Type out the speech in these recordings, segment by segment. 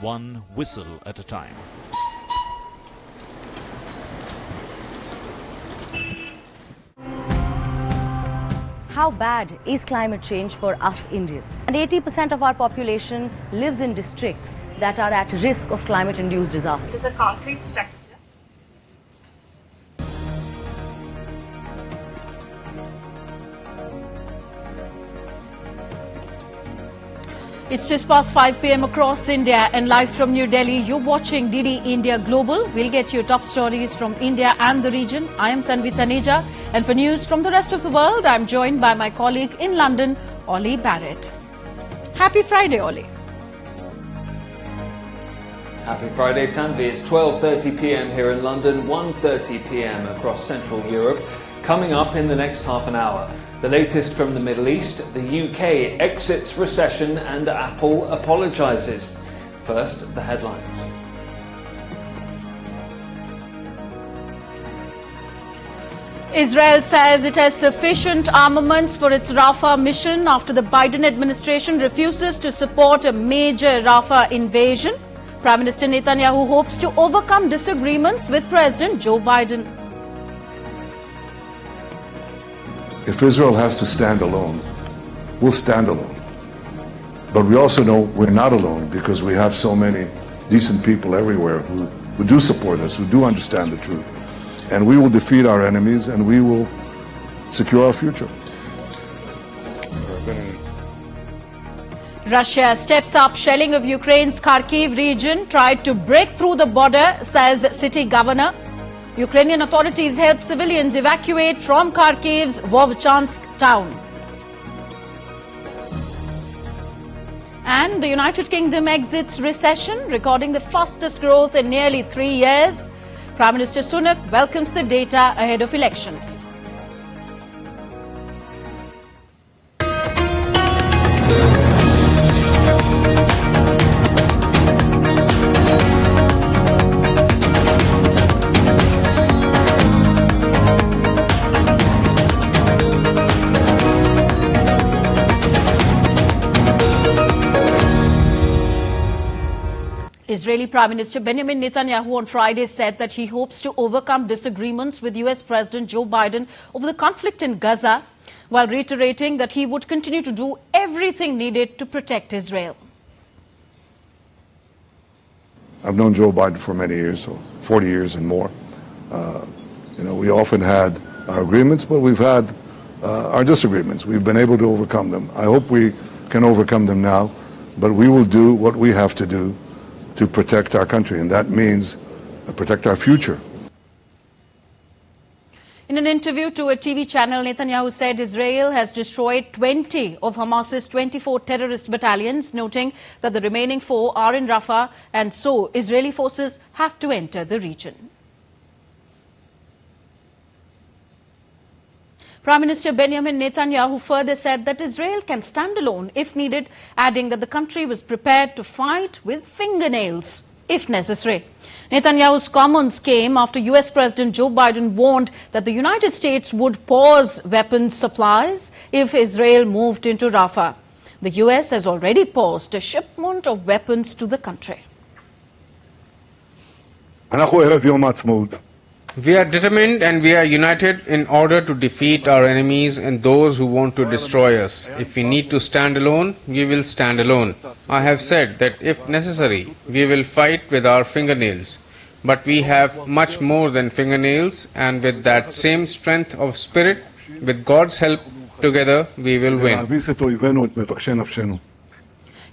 one whistle at a time. How bad is climate change for us Indians? And 80% of our population lives in districts that are at risk of climate-induced disasters. It is a concrete structure. It's just past 5 p.m. across India and live from New Delhi. You're watching DDI India Global. We'll get you top stories from India and the region. I am Tanvi Taneja, and for news from the rest of the world, I'm joined by my colleague in London, Ollie Barrett. Happy Friday, Ollie. Happy Friday, Tanvi. It's 12:30 p.m. here in London, 1:30 p.m. across Central Europe. Coming up in the next half an hour, the latest from the Middle East, the UK exits recession and Apple apologises. First, the headlines. Israel says it has sufficient armaments for its Rafah mission after the Biden administration refuses to support a major Rafah invasion. Prime Minister Netanyahu hopes to overcome disagreements with President Joe Biden. If Israel has to stand alone, we'll stand alone. But we also know we're not alone because we have so many decent people everywhere who do support us, who do understand the truth. And we will defeat our enemies and we will secure our future. Russia steps up shelling of Ukraine's Kharkiv region, tried to break through the border, says city governor. Ukrainian authorities help civilians evacuate from Kharkiv's Vovchansk town. And the United Kingdom exits recession, recording the fastest growth in nearly 3 years. Prime Minister Sunak welcomes the data ahead of elections. Israeli Prime Minister Benjamin Netanyahu on Friday said that he hopes to overcome disagreements with US President Joe Biden over the conflict in Gaza, while reiterating that he would continue to do everything needed to protect Israel. I've known Joe Biden for many years, so 40 years and more. We often had our agreements, but we've had our disagreements. We've been able to overcome them. I hope we can overcome them now, but we will do what we have to do to protect our country, and that means protect our future. In an interview to a TV channel, Netanyahu said Israel has destroyed 20 of Hamas's 24 terrorist battalions, noting that the remaining 4 are in Rafah, and so Israeli forces have to enter the region. Prime Minister Benjamin Netanyahu further said that Israel can stand alone if needed, adding that the country was prepared to fight with fingernails if necessary. Netanyahu's comments came after US President Joe Biden warned that the United States would pause weapons supplies if Israel moved into Rafah. The US has already paused a shipment of weapons to the country. We are determined and we are united in order to defeat our enemies and those who want to destroy us. If we need to stand alone, we will stand alone. I have said that if necessary, we will fight with our fingernails. But we have much more than fingernails, and with that same strength of spirit, with God's help, together we will win.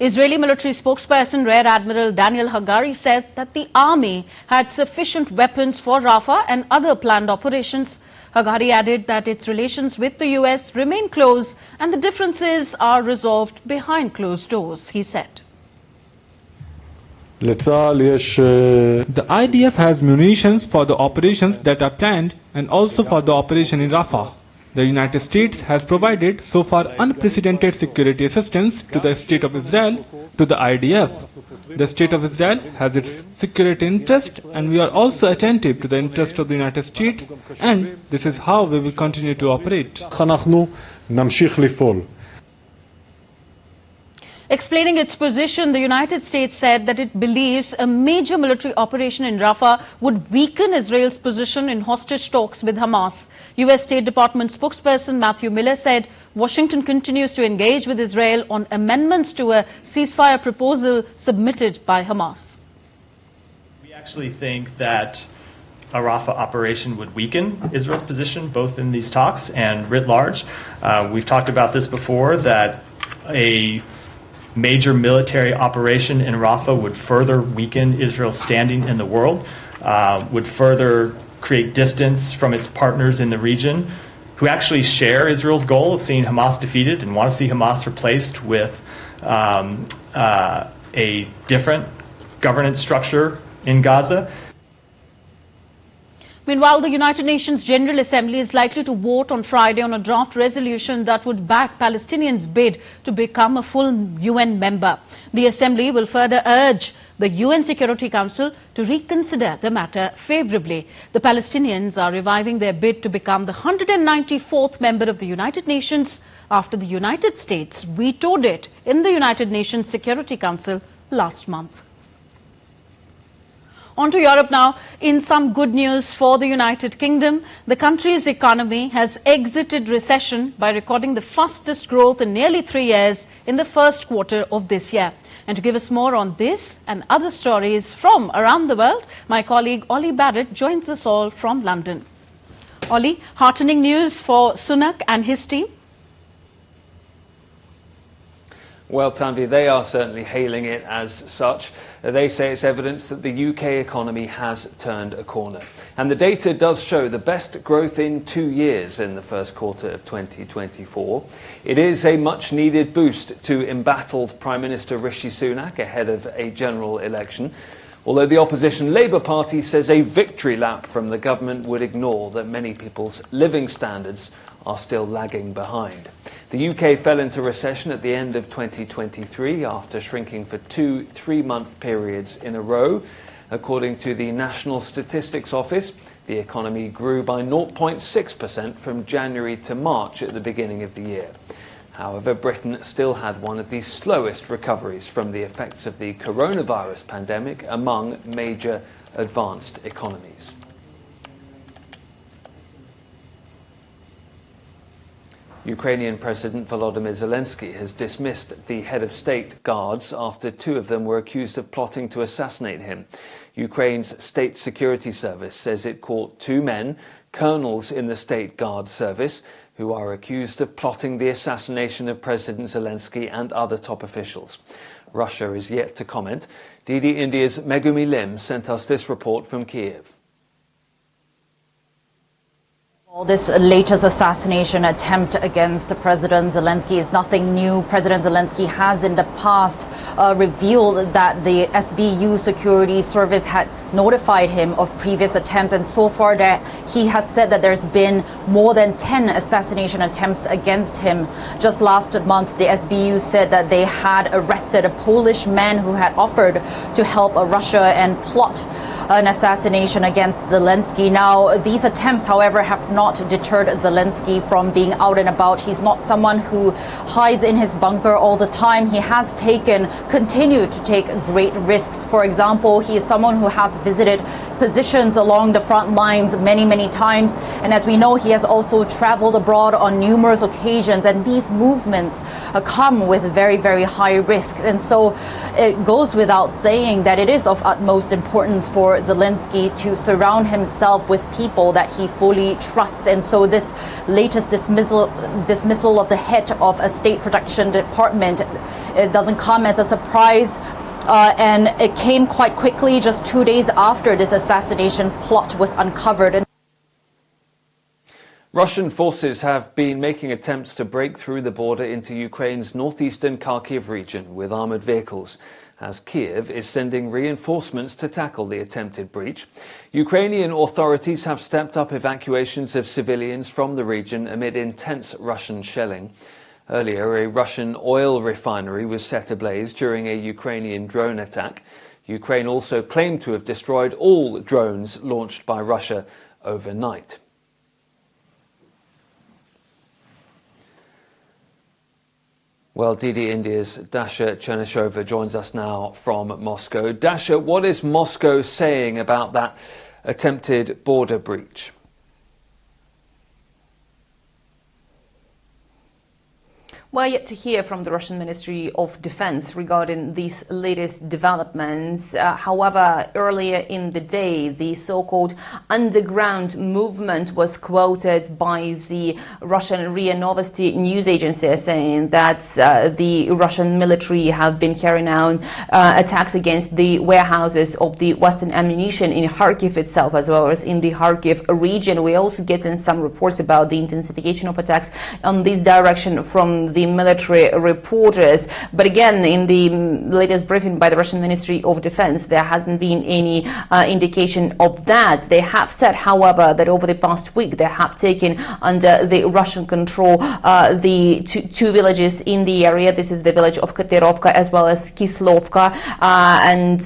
Israeli military spokesperson Rear Admiral Daniel Hagari said that the army had sufficient weapons for Rafah and other planned operations. Hagari added that its relations with the US remain close and the differences are resolved behind closed doors, he said. The IDF has munitions for the operations that are planned and also for the operation in Rafah. The United States has provided so far unprecedented security assistance to the State of Israel, to the IDF. The State of Israel has its security interest, and we are also attentive to the interest of the United States, and this is how we will continue to operate. Explaining its position, the United States said that it believes a major military operation in Rafah would weaken Israel's position in hostage talks with Hamas. U.S. State Department spokesperson Matthew Miller said Washington continues to engage with Israel on amendments to a ceasefire proposal submitted by Hamas. We actually think that a Rafah operation would weaken Israel's position both in these talks and writ large. We've talked about this before, that a major military operation in Rafah would further weaken Israel's standing in the world, would further create distance from its partners in the region who actually share Israel's goal of seeing Hamas defeated and want to see Hamas replaced with a different governance structure in Gaza. Meanwhile, the United Nations General Assembly is likely to vote on Friday on a draft resolution that would back Palestinians' bid to become a full UN member. The Assembly will further urge the UN Security Council to reconsider the matter favourably. The Palestinians are reviving their bid to become the 194th member of the United Nations after the United States vetoed it in the United Nations Security Council last month. On to Europe now. In some good news for the United Kingdom, the country's economy has exited recession by recording the fastest growth in nearly 3 years in the first quarter of this year. And to give us more on this and other stories from around the world, my colleague Ollie Barrett joins us all from London. Ollie, heartening news for Sunak and his team? Well, Tanvi, they are certainly hailing it as such. They say it's evidence that the UK economy has turned a corner. And the data does show the best growth in 2 years in the first quarter of 2024. It is a much-needed boost to embattled Prime Minister Rishi Sunak ahead of a general election. Although the opposition Labour Party says a victory lap from the government would ignore that many people's living standards are still lagging behind. The UK fell into recession at the end of 2023 after shrinking for 2 3-month periods in a row. According to the National Statistics Office, the economy grew by 0.6% from January to March at the beginning of the year. However, Britain still had one of the slowest recoveries from the effects of the coronavirus pandemic among major advanced economies. Ukrainian President Volodymyr Zelensky has dismissed the head of state guards after 2 of them were accused of plotting to assassinate him. Ukraine's State Security Service says it caught 2 men, colonels in the State Guard Service, who are accused of plotting the assassination of President Zelensky and other top officials. Russia is yet to comment. DD India's Megumi Lim sent us this report from Kiev. Well, this latest assassination attempt against President Zelensky is nothing new. President Zelensky has in the past revealed that the SBU security service had notified him of previous attempts, and so far that he has said that there's been more than 10 assassination attempts against him. Just last month, the SBU said that they had arrested a Polish man who had offered to help Russia and plot an assassination against Zelensky. Now, these attempts, however, have not deterred Zelensky from being out and about. He's not someone who hides in his bunker all the time. He has continued to take great risks. For example, he is someone who has visited positions along the front lines many times. And as we know, he has also traveled abroad on numerous occasions. And these movements come with very high risks. And so it goes without saying that it is of utmost importance for Zelensky to surround himself with people that he fully trusts. And so this latest dismissal of the head of a state protection department, it doesn't come as a surprise. And it came quite quickly, just 2 days after this assassination plot was uncovered. Russian forces have been making attempts to break through the border into Ukraine's northeastern Kharkiv region with armoured vehicles, as Kiev is sending reinforcements to tackle the attempted breach. Ukrainian authorities have stepped up evacuations of civilians from the region amid intense Russian shelling. Earlier, a Russian oil refinery was set ablaze during a Ukrainian drone attack. Ukraine also claimed to have destroyed all drones launched by Russia overnight. Well, DD India's Dasha Chernyshova joins us now from Moscow. Dasha, what is Moscow saying about that attempted border breach? Well, yet to hear from the Russian Ministry of Defense regarding these latest developments. However, earlier in the day, the so-called underground movement was quoted by the Russian RIA Novosti news agency saying that the Russian military have been carrying out attacks against the warehouses of the Western ammunition in Kharkiv itself, as well as in the Kharkiv region. We also getting some reports about the intensification of attacks on this direction from the military reporters. But again, in the latest briefing by the Russian Ministry of Defense, there hasn't been any indication of that. They have said, however, that over the past week they have taken under the Russian control the two villages in the area. This is the village of Kotyrovka as well as Kislovka, and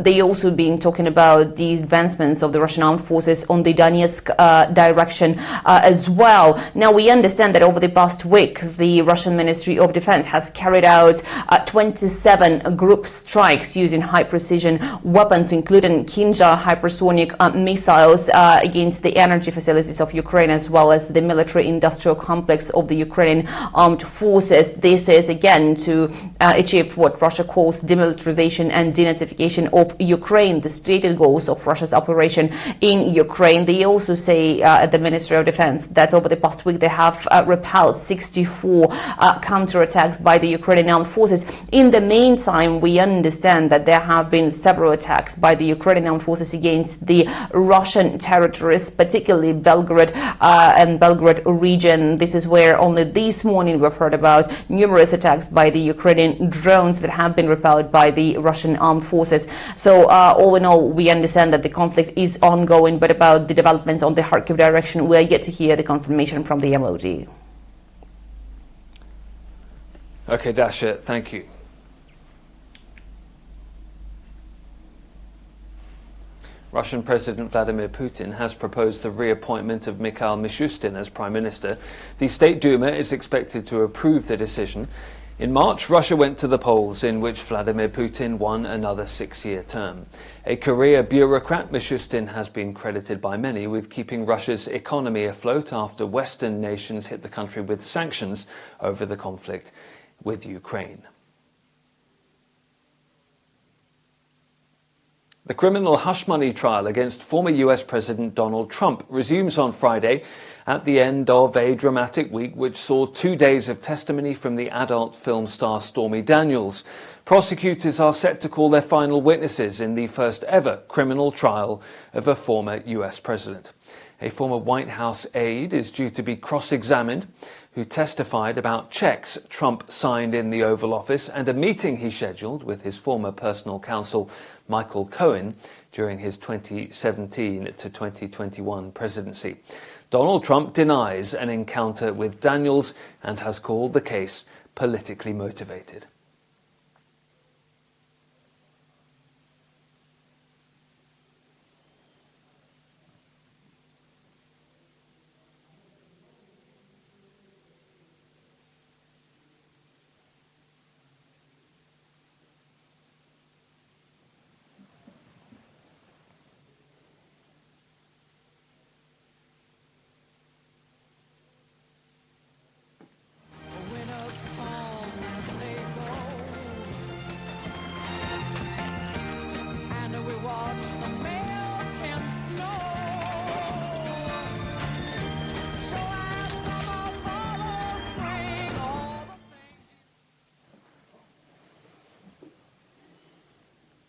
they also been talking about the advancements of the Russian armed forces on the Donetsk direction as well. Now, we understand that over the past week the Russian Ministry of Defense has carried out 27 group strikes using high-precision weapons, including Kinzhal hypersonic missiles against the energy facilities of Ukraine, as well as the military-industrial complex of the Ukrainian armed forces. This is, again, to achieve what Russia calls demilitarization and denazification of Ukraine, the stated goals of Russia's operation in Ukraine. They also say at the Ministry of Defense that over the past week they have repelled 64 counterattacks by the Ukrainian armed forces. In the meantime, we understand that there have been several attacks by the Ukrainian armed forces against the Russian territories, particularly Belgorod and Belgorod region. This is where only this morning we've heard about numerous attacks by the Ukrainian drones that have been repelled by the Russian armed forces. So all in all, we understand that the conflict is ongoing, but about the developments on the Kharkiv direction, we are yet to hear the confirmation from the MOD. Okay, Dasha, thank you. Russian President Vladimir Putin has proposed the reappointment of Mikhail Mishustin as Prime Minister. The State Duma is expected to approve the decision. In March, Russia went to the polls, in which Vladimir Putin won another 6-year term. A career bureaucrat, Mishustin has been credited by many with keeping Russia's economy afloat after Western nations hit the country with sanctions over the conflict with Ukraine. The criminal hush money trial against former US President Donald Trump resumes on Friday at the end of a dramatic week which saw 2 days of testimony from the adult film star Stormy Daniels. Prosecutors are set to call their final witnesses in the first ever criminal trial of a former US president. A former White House aide is due to be cross-examined, who testified about checks Trump signed in the Oval Office and a meeting he scheduled with his former personal counsel Michael Cohen during his 2017 to 2021 presidency. Donald Trump denies an encounter with Daniels and has called the case politically motivated.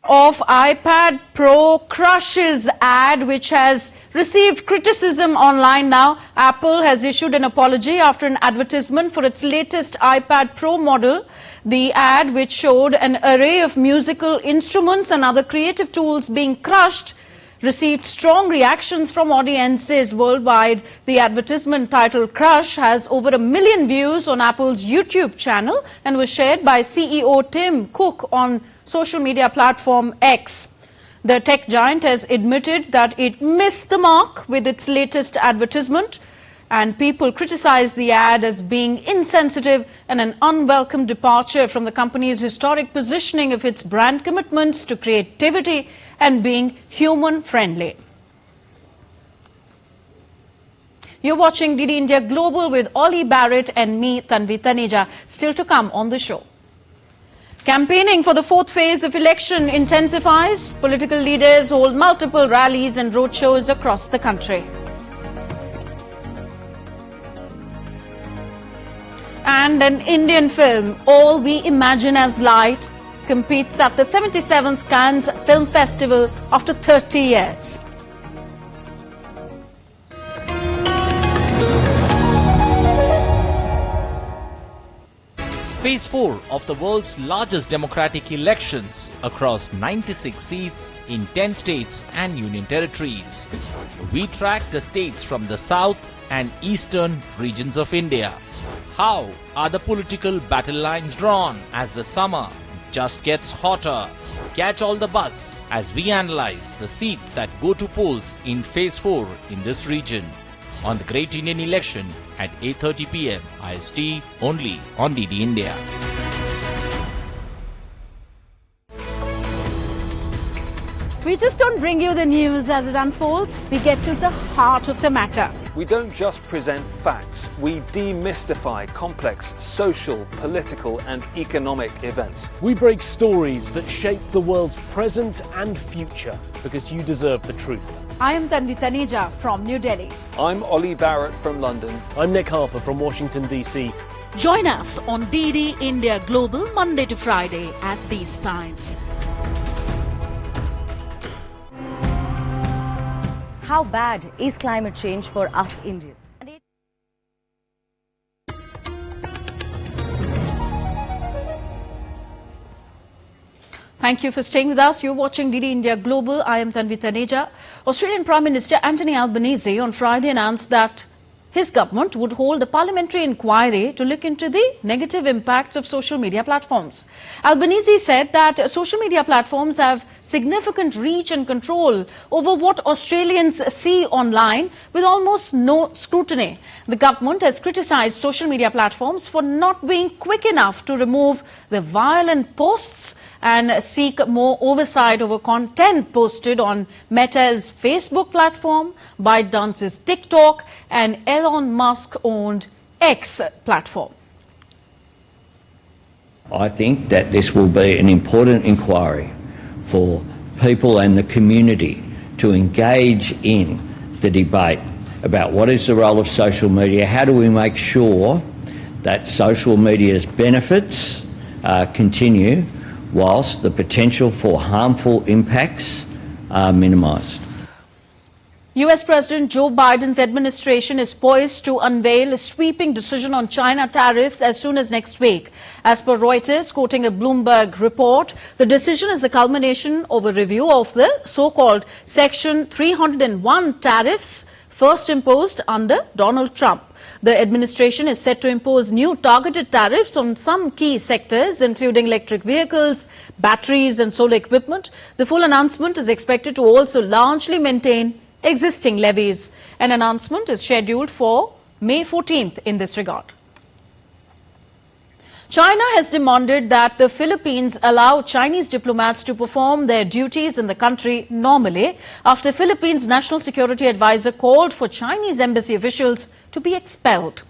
Of iPad Pro crushes ad, which has received criticism online now. Apple has issued an apology after an advertisement for its latest iPad Pro model. The ad, which showed an array of musical instruments and other creative tools being crushed, received strong reactions from audiences worldwide. The advertisement, titled Crush, has over 1 million views on Apple's YouTube channel and was shared by CEO Tim Cook on social media platform X. The tech giant has admitted that it missed the mark with its latest advertisement and people criticized the ad as being insensitive and an unwelcome departure from the company's historic positioning of its brand commitments to creativity and being human-friendly. You're watching DD India Global with Ollie Barrett and me, Tanvi Taneja. Still to come on the show. Campaigning for the fourth phase of election intensifies. Political leaders hold multiple rallies and roadshows across the country. And an Indian film, All We Imagine as Light, competes at the 77th Cannes Film Festival after 30 years. Phase 4 of the world's largest democratic elections across 96 seats in 10 states and union territories. We track the states from the south and eastern regions of India. How are the political battle lines drawn as the summer just gets hotter? Catch all the buzz as we analyze the seats that go to polls in Phase 4 in this region on the Great Indian Election at 8:30 p.m. IST only on DD India. We just don't bring you the news as it unfolds. We get to the heart of the matter. We don't just present facts, we demystify complex social, political and economic events. We break stories that shape the world's present and future because you deserve the truth. I am Tanvi Taneja from New Delhi. I'm Ollie Barrett from London. I'm Nick Harper from Washington, D.C. Join us on DD India Global Monday to Friday at these times. How bad is climate change for us Indians? Thank you for staying with us. You're watching DD India Global. I am Tanvi Taneja. Australian Prime Minister Anthony Albanese on Friday announced that his government would hold a parliamentary inquiry to look into the negative impacts of social media platforms. Albanese said that social media platforms have significant reach and control over what Australians see online with almost no scrutiny. The government has criticised social media platforms for not being quick enough to remove the violent posts and seek more oversight over content posted on Meta's Facebook platform, ByteDance's TikTok, and Elon Musk-owned X platform. I think that this will be an important inquiry for people and the community to engage in the debate about what is the role of social media, how do we make sure that social media's benefits continue whilst the potential for harmful impacts are minimised. US President Joe Biden's administration is poised to unveil a sweeping decision on China tariffs as soon as next week. As per Reuters, quoting a Bloomberg report, the decision is the culmination of a review of the so-called Section 301 tariffs first imposed under Donald Trump. The administration is set to impose new targeted tariffs on some key sectors, including electric vehicles, batteries and solar equipment. The full announcement is expected to also largely maintain existing levies. An announcement is scheduled for May 14th in this regard. China has demanded that the Philippines allow Chinese diplomats to perform their duties in the country normally after Philippines' National Security Advisor called for Chinese embassy officials to be expelled.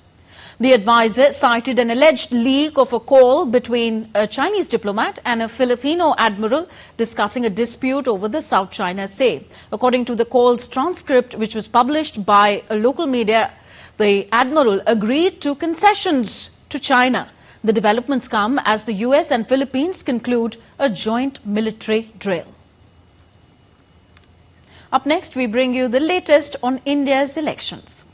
The advisor cited an alleged leak of a call between a Chinese diplomat and a Filipino admiral discussing a dispute over the South China Sea. According to the call's transcript, which was published by a local media, the admiral agreed to concessions to China. The developments come as the US and Philippines conclude a joint military drill. Up next, we bring you the latest on India's elections.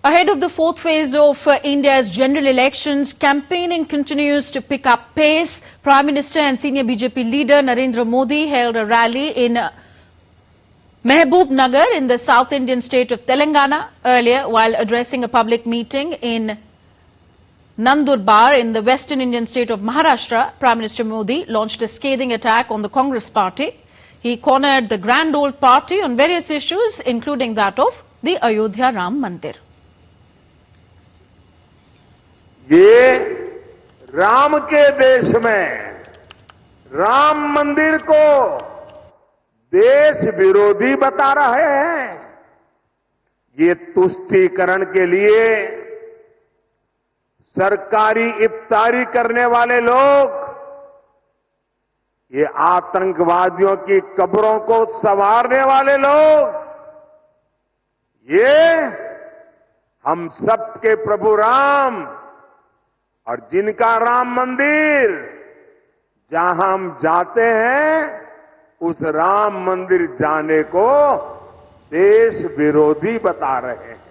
Ahead of the fourth phase of India's general elections, campaigning continues to pick up pace. Prime Minister and senior BJP leader Narendra Modi held a rally in Mehboob Nagar in the South Indian state of Telangana. Earlier, while addressing a public meeting in Nandurbar in the Western Indian state of Maharashtra, Prime Minister Modi launched a scathing attack on the Congress party. He cornered the grand old party on various issues, including that of the Ayodhya Ram Mandir. ये राम के देश में राम मंदिर को देश विरोधी बता रहे हैं। ये तुष्टीकरण के लिए सरकारी इफ्तारी करने वाले लोग, ये आतंकवादियों की कब्रों को संवारने वाले लोग, ये हम सबके प्रभु राम और जिनका राम मंदिर, जहां हम जाते हैं उस राम मंदिर जाने को देश विरोधी बता रहे हैं।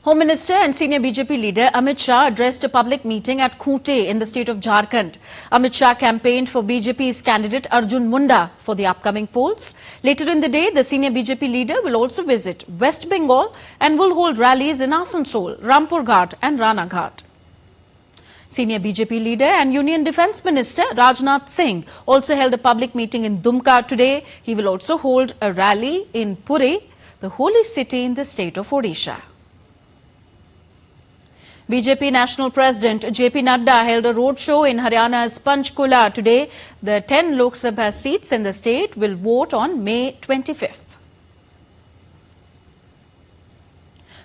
Home Minister and senior BJP leader Amit Shah addressed a public meeting at Khunte in the state of Jharkhand. Amit Shah campaigned for BJP's candidate Arjun Munda for the upcoming polls. Later in the day, the senior BJP leader will also visit West Bengal and will hold rallies in Asansol, Rampur Ghat and Rana Ghat. Senior BJP leader and Union Defence Minister Rajnath Singh also held a public meeting in Dumka today. He will also hold a rally in Puri, the holy city in the state of Odisha. BJP National President JP Nadda held a roadshow in Haryana's Panchkula today. The 10 Lok Sabha seats in the state will vote on May 25th.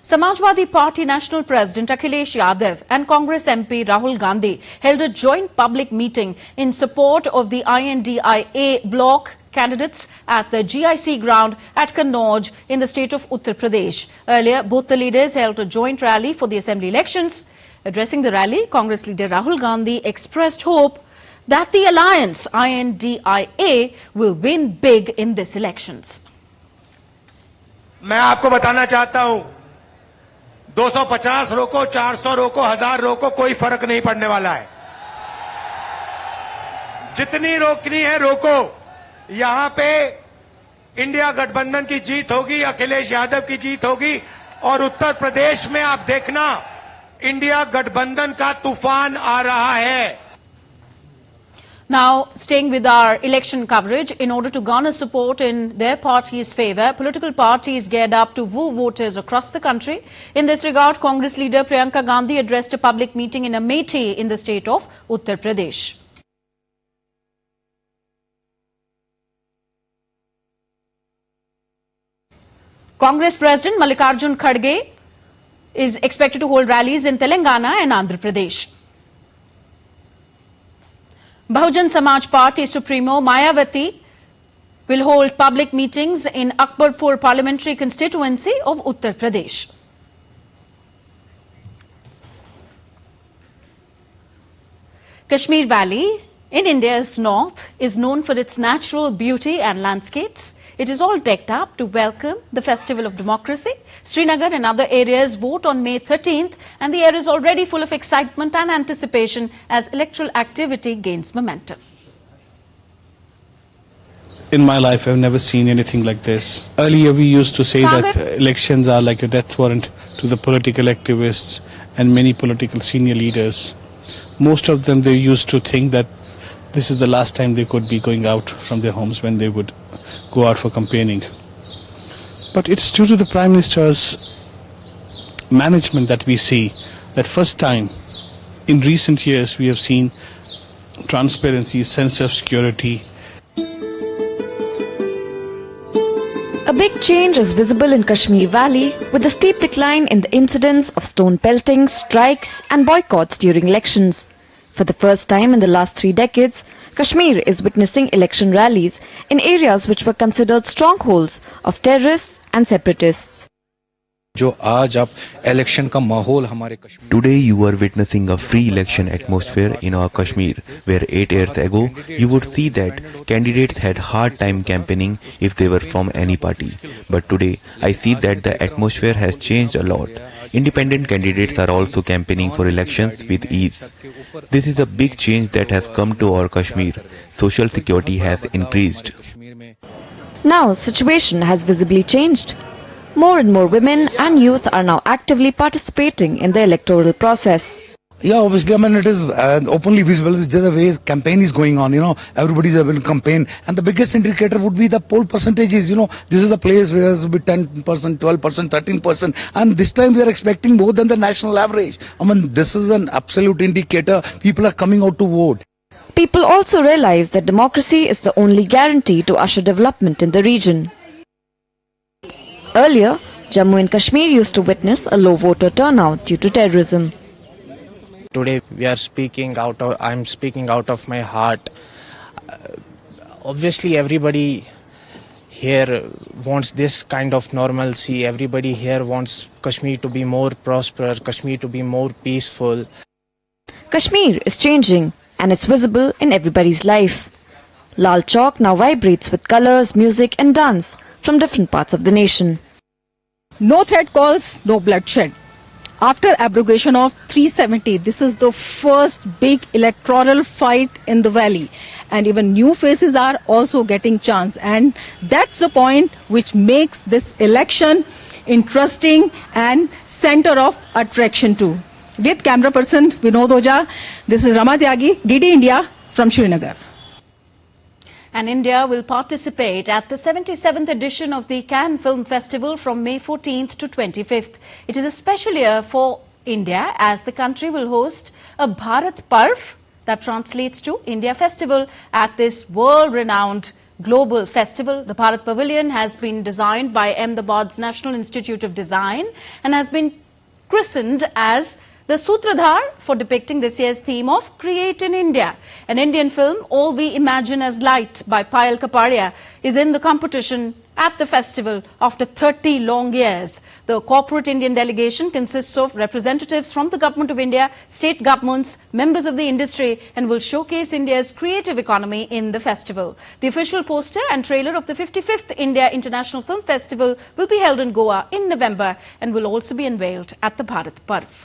Samajwadi Party National President Akhilesh Yadav and Congress MP Rahul Gandhi held a joint public meeting in support of the INDIA bloc candidates at the GIC ground at Kannauj in the state of Uttar Pradesh. Earlier, both the leaders held a joint rally for the assembly elections. Addressing the rally, Congress leader Rahul Gandhi expressed hope that the alliance INDIA will win big in these elections. मैं आपको बताना चाहता हूं, 250 रोको, 400 रोको, 1000 रोको, कोई फर्क नहीं पड़ने वाला है। जितनी रोकनी है रोको। यहां पे इंडिया गठबंधन की जीत होगी, अखिलेश यादव की जीत होगी और उत्तर प्रदेश में आप देखना इंडिया गठबंधन का तूफान आ रहा है। Now, staying with our election coverage, in order to garner support in their party's favour, political parties geared up to woo voters across the country. In this regard, Congress leader Priyanka Gandhi addressed a public meeting in Amethi in the state of Uttar Pradesh. Congress President Mallikarjun Kharge is expected to hold rallies in Telangana and Andhra Pradesh. Bahujan Samaj Party Supremo Mayawati will hold public meetings in Akbarpur parliamentary constituency of Uttar Pradesh. Kashmir Valley in India's north is known for its natural beauty and landscapes. It is all decked up to welcome the festival of democracy. Srinagar and other areas vote on May 13th, and the air is already full of excitement and anticipation as electoral activity gains momentum. In my life, I've never seen anything like this. Earlier, we used to say that elections are like a death warrant to the political activists and many political senior leaders. Most of them, they used to think that this is the last time they could be going out from their homes when they would go out for campaigning. But it's due to the Prime Minister's management that we see that first time in recent years we have seen transparency, sense of security. A big change is visible in Kashmir Valley with a steep decline in the incidence of stone pelting, strikes and boycotts during elections. For the first time in the last 3 decades, Kashmir is witnessing election rallies in areas which were considered strongholds of terrorists and separatists. Today you are witnessing a free election atmosphere in our Kashmir, where 8 years ago you would see that candidates had hard time campaigning if they were from any party. But today I see that the atmosphere has changed a lot. Independent candidates are also campaigning for elections with ease. This is a big change that has come to our Kashmir. Social security has increased. Now, situation has visibly changed. More and more women and youth are now actively participating in the electoral process. Yeah, obviously, I mean, it is openly visible. It's just the way campaign is going on, everybody's able to campaign. And the biggest indicator would be the poll percentages, this is a place where it will be 10%, 12%, 13%. And this time we are expecting more than the national average. I mean, this is an absolute indicator. People are coming out to vote. People also realize that democracy is the only guarantee to usher development in the region. Earlier, Jammu and Kashmir used to witness a low voter turnout due to terrorism. Today I'm speaking out of my heart. Obviously everybody here wants this kind of normalcy. Everybody here wants Kashmir to be more prosperous, Kashmir to be more peaceful. Kashmir is changing and it's visible in everybody's life. Lal Chowk now vibrates with colors, music and dance from different parts of the nation. No threat calls, no bloodshed. After abrogation of 370, this is the first big electoral fight in the valley. And even new faces are also getting chance. And that's the point which makes this election interesting and center of attraction too. With camera person Vinod Oja, this is Rama Tyagi, DD India from Srinagar. And India will participate at the 77th edition of the Cannes Film Festival from May 14th to 25th. It is a special year for India as the country will host a Bharat Parv, that translates to India Festival, at this world-renowned global festival. The Bharat Pavilion has been designed by Ahmedabad's National Institute of Design and has been christened as the Sutradhar for depicting this year's theme of Create in India. An Indian film, All We Imagine as Light by Payal Kapadia, is in the competition at the festival after 30 long years. The corporate Indian delegation consists of representatives from the Government of India, state governments, members of the industry, and will showcase India's creative economy in the festival. The official poster and trailer of the 55th India International Film Festival will be held in Goa in November and will also be unveiled at the Bharat Parv.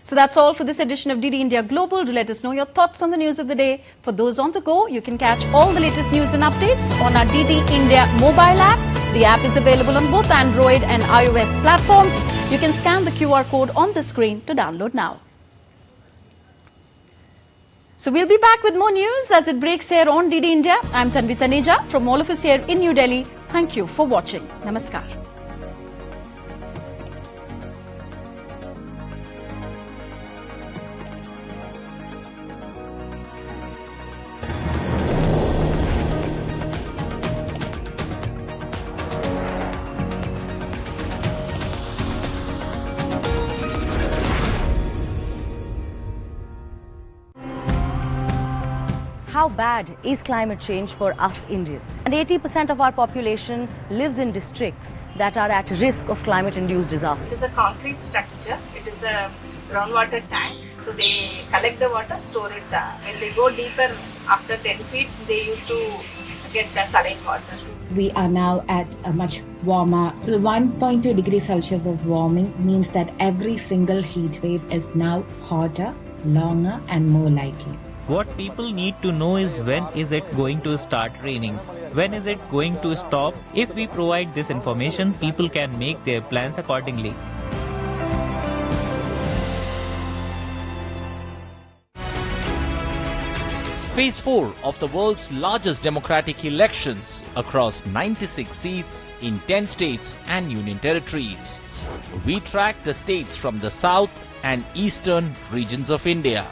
So that's all for this edition of DD India Global. Do let us know your thoughts on the news of the day. For those on the go, you can catch all the latest news and updates on our DD India mobile app. The app is available on both Android and iOS platforms. You can scan the QR code on the screen to download now. So we'll be back with more news as it breaks here on DD India. I'm Tanvi Taneja from all of us here in New Delhi. Thank you for watching. Namaskar. How bad is climate change for us Indians? And 80% of our population lives in districts that are at risk of climate-induced disaster. It is a concrete structure. It is a groundwater tank. So they collect the water, store it. When they go deeper after 10 feet, they used to get the saline water. We are now at a much warmer. So the 1.2 degrees Celsius of warming means that every single heat wave is now hotter, longer and more likely. What people need to know is when is it going to start raining? When is it going to stop? If we provide this information, people can make their plans accordingly. Phase 4 of the world's largest democratic elections across 96 seats in 10 states and union territories. We track the states from the south and eastern regions of India.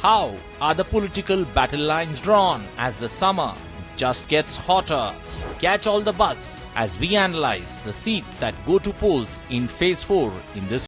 How are the political battle lines drawn as the summer just gets hotter? Catch all the buzz as we analyze the seats that go to polls in Phase 4 in this